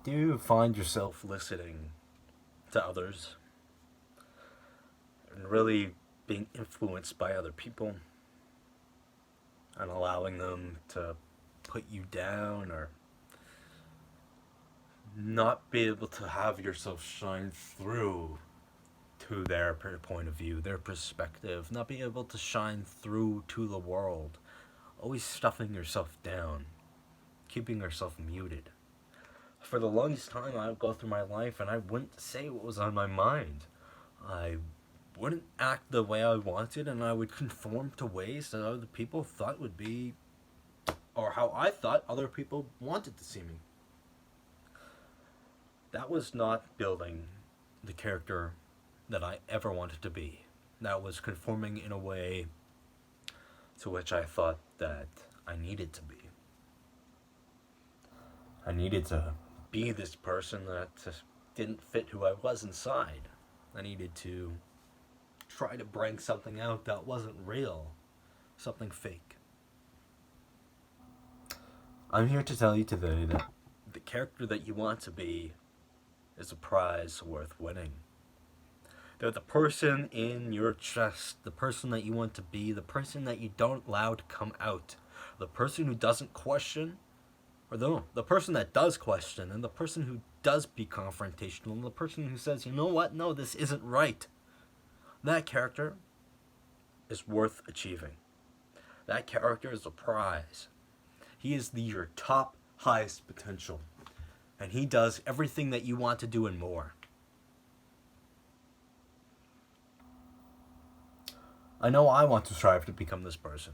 Do you find yourself listening to others and really being influenced by other people and allowing them to put you down or not be able to have yourself shine through to their point of view, their perspective, not be able to shine through to the world, always stuffing yourself down, keeping yourself muted? For the longest time, I would go through my life and I wouldn't say what was on my mind. I wouldn't act the way I wanted, and I would conform to ways that other people thought would be, or how I thought other people wanted to see me. That was not building the character that I ever wanted to be. That was conforming in a way to which I thought that I needed to be. I needed to be this person that just didn't fit who I was inside. I needed to try to bring something out that wasn't real, something fake. I'm here to tell you today that the character that you want to be is a prize worth winning. That the person in your chest, the person that you want to be, the person that you don't allow to come out, the person who doesn't question, or the person that does question, and the person who does be confrontational, and the person who says, you know what, no, this isn't right. That character is worth achieving. That character is a prize. He is your top, highest potential. And he does everything that you want to do and more. I know I want to strive to become this person.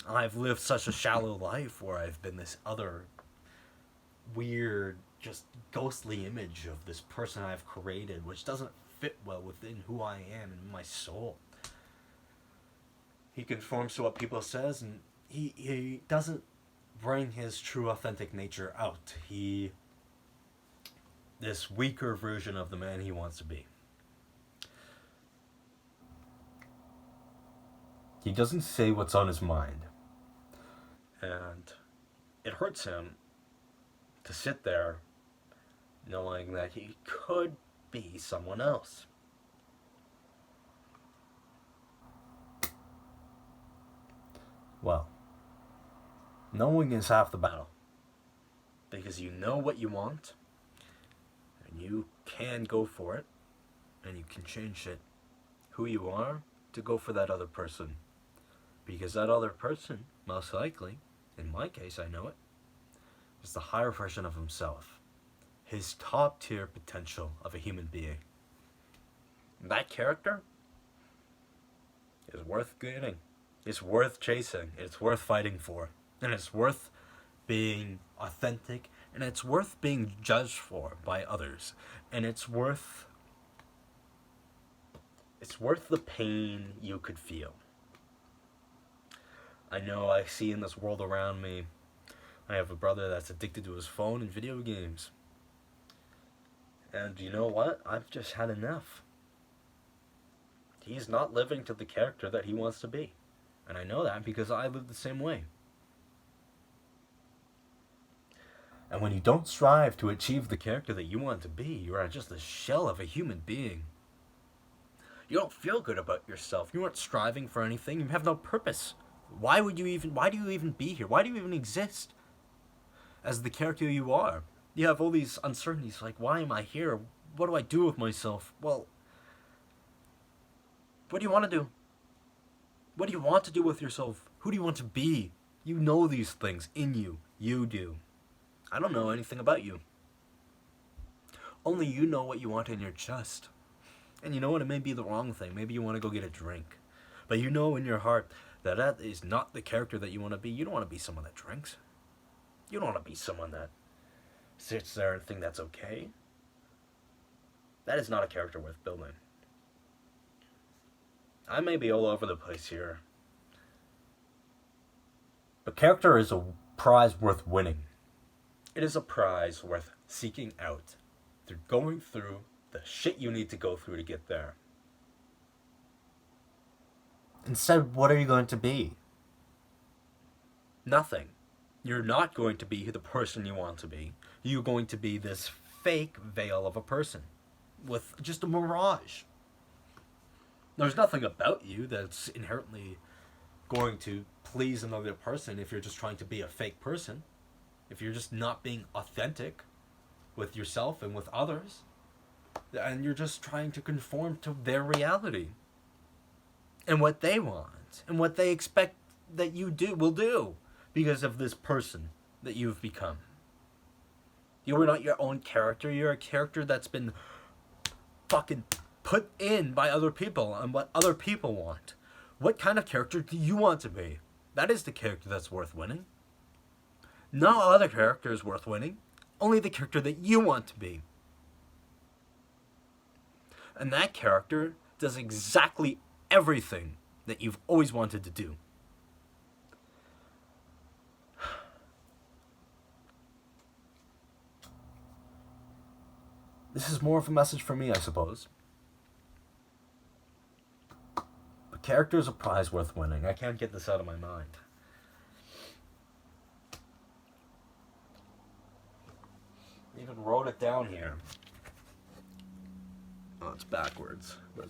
I've lived such a shallow life where I've been this other weird, just ghostly image of this person I've created, which doesn't fit well within who I am and my soul. He conforms to what people says, and he doesn't bring his true authentic nature out. This weaker version of the man he wants to be. He doesn't say what's on his mind. And it hurts him to sit there knowing that he could be someone else. Well, knowing is half the battle. Because you know what you want, and you can go for it, and you can change it, who you are, to go for that other person. Because that other person, most likely, in my case I know it, is the higher version of himself. His top tier potential of a human being. That character is worth getting. It's worth chasing. It's worth fighting for. And it's worth being authentic. And it's worth being judged for by others. And it's worth the pain you could feel. I know I see in this world around me, I have a brother that's addicted to his phone and video games. And you know what? I've just had enough. He's not living to the character that he wants to be. And I know that because I live the same way. And when you don't strive to achieve the character that you want to be, you are just a shell of a human being. You don't feel good about yourself. You aren't striving for anything. You have no purpose. Why do you even be here? Why do you even exist as the character you are? You have all these uncertainties, like, why am I here? What do I do with myself? Well, what do you want to do? What do you want to do with yourself? Who do you want to be? You know these things in you. You do. I don't know anything about you. Only you know what you want in your chest. And you know what? It may be the wrong thing. Maybe you want to go get a drink. But you know in your heart that is not the character that you want to be. You don't want to be someone that drinks. You don't want to be someone that sits there and think that's okay. That is not a character worth building. I may be all over the place here, but character is a prize worth winning. It is a prize worth seeking out through going through the shit you need to go through to get there. Instead, what are you going to be? Nothing. You're not going to be the person you want to be. You're going to be this fake veil of a person with just a mirage. There's nothing about you that's inherently going to please another person if you're just trying to be a fake person. If you're just not being authentic with yourself and with others, and you're just trying to conform to their reality and what they want and what they expect that you will do because of this person that you've become. You are not your own character. You're a character that's been fucking put in by other people and what other people want. What kind of character do you want to be? That is the character that's worth winning. No other character is worth winning. Only the character that you want to be. And that character does exactly everything that you've always wanted to do. This is more of a message for me, I suppose. A character is a prize worth winning. I can't get this out of my mind. I even wrote it down here. Oh, it's backwards, but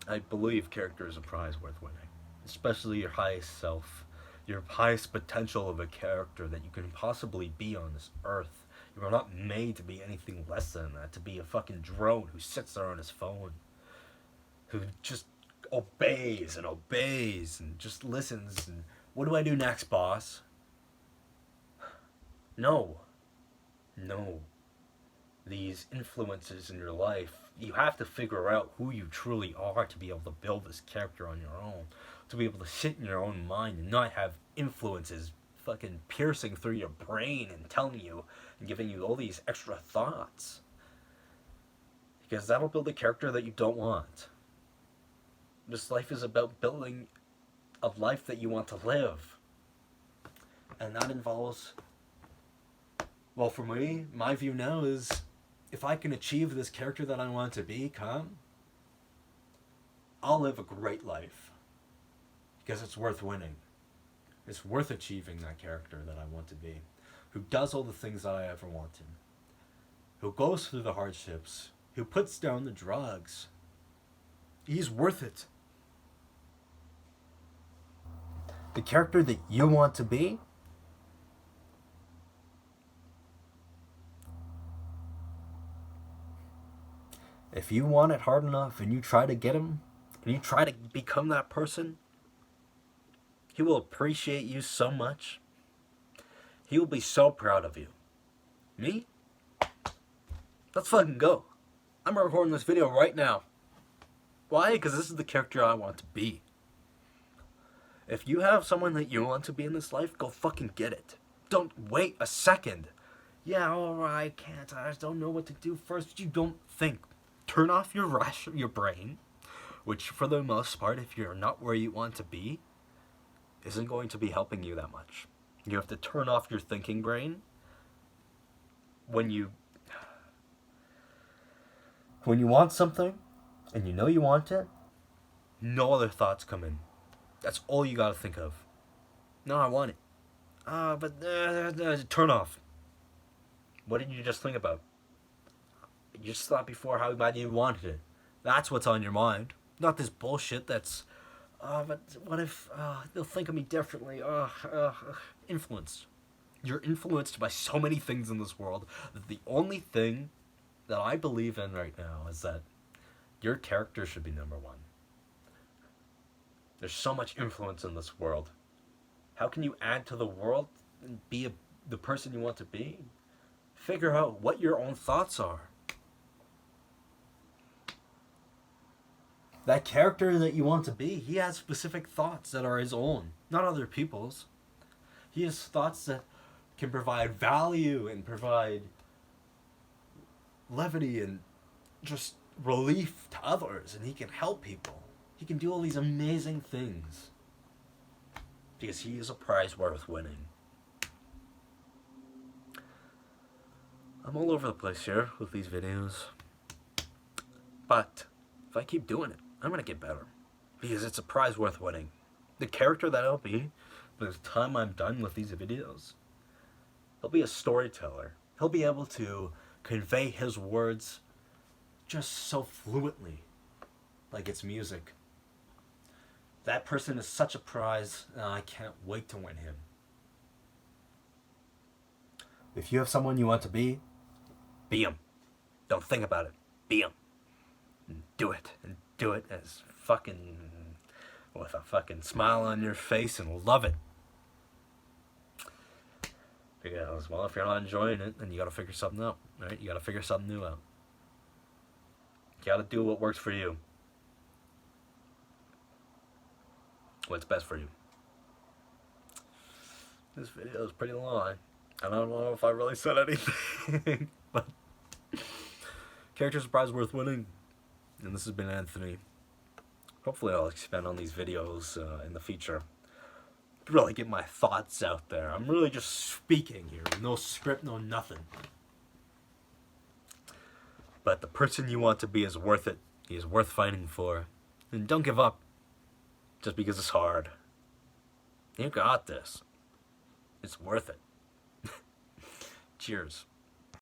I believe character is a prize worth winning. Especially your highest self, your highest potential of a character that you can possibly be on this earth. You are not made to be anything less than that, to be a fucking drone who sits there on his phone, who just obeys and just listens and, what do I do next, boss? No. These influences in your life, you have to figure out who you truly are to be able to build this character on your own, to be able to sit in your own mind and not have influences fucking piercing through your brain and telling you and giving you all these extra thoughts, because that'll build a character that you don't want. This life is about building a life that you want to live, and that involves, well, for me, my view now is, if I can achieve this character that I want to become, I'll live a great life, because it's worth winning. It's worth achieving that character that I want to be, who does all the things that I ever wanted, who goes through the hardships, who puts down the drugs. He's worth it. The character that you want to be, if you want it hard enough and you try to get him, and you try to become that person, he will appreciate you so much. He will be so proud of you. Me? Let's fucking go. I'm recording this video right now. Why? Because this is the character I want to be. If you have someone that you want to be in this life, go fucking get it. Don't wait a second. Yeah, alright, I can't. I just don't know what to do first. You don't think. Turn off your brain, which for the most part, if you're not where you want to be, isn't going to be helping you that much. You have to turn off your thinking brain when you want something and you know you want it. No other thoughts come in. That's all you gotta think of. No, I want it. But turn off. What did you just think about? You just thought before how bad you wanted it. That's what's on your mind. Not this bullshit that's, but what if they'll think of me differently? Influenced. You're influenced by so many things in this world that the only thing that I believe in right now is that your character should be number one. There's so much influence in this world. How can you add to the world and be the person you want to be? Figure out what your own thoughts are. That character that you want to be, he has specific thoughts that are his own, not other people's. He has thoughts that can provide value and provide levity and just relief to others, and he can help people. He can do all these amazing things because he is a prize worth winning. I'm all over the place here with these videos, but if I keep doing it, I'm going to get better because it's a prize worth winning. The character that I'll be, By the time I'm done with these videos, he'll be a storyteller. He'll be able to convey his words just so fluently, like it's music. That person is such a prize, and I can't wait to win him. If you have someone you want to be him. Don't think about it. Be him. And do it. And do it as fucking... with a fucking smile on your face and love it. Because, well, if you're not enjoying it, then you gotta figure something out, right? You gotta figure something new out. You gotta do what works for you. What's best for you. This video is pretty long. I don't know if I really said anything, but character surprise worth winning. And this has been Anthony. Hopefully I'll expand on these videos in the future. Really get my thoughts out there. I'm really just speaking here. No script, no nothing. But the person you want to be is worth it. He is worth fighting for. And don't give up. Just because it's hard. You got this. It's worth it. Cheers.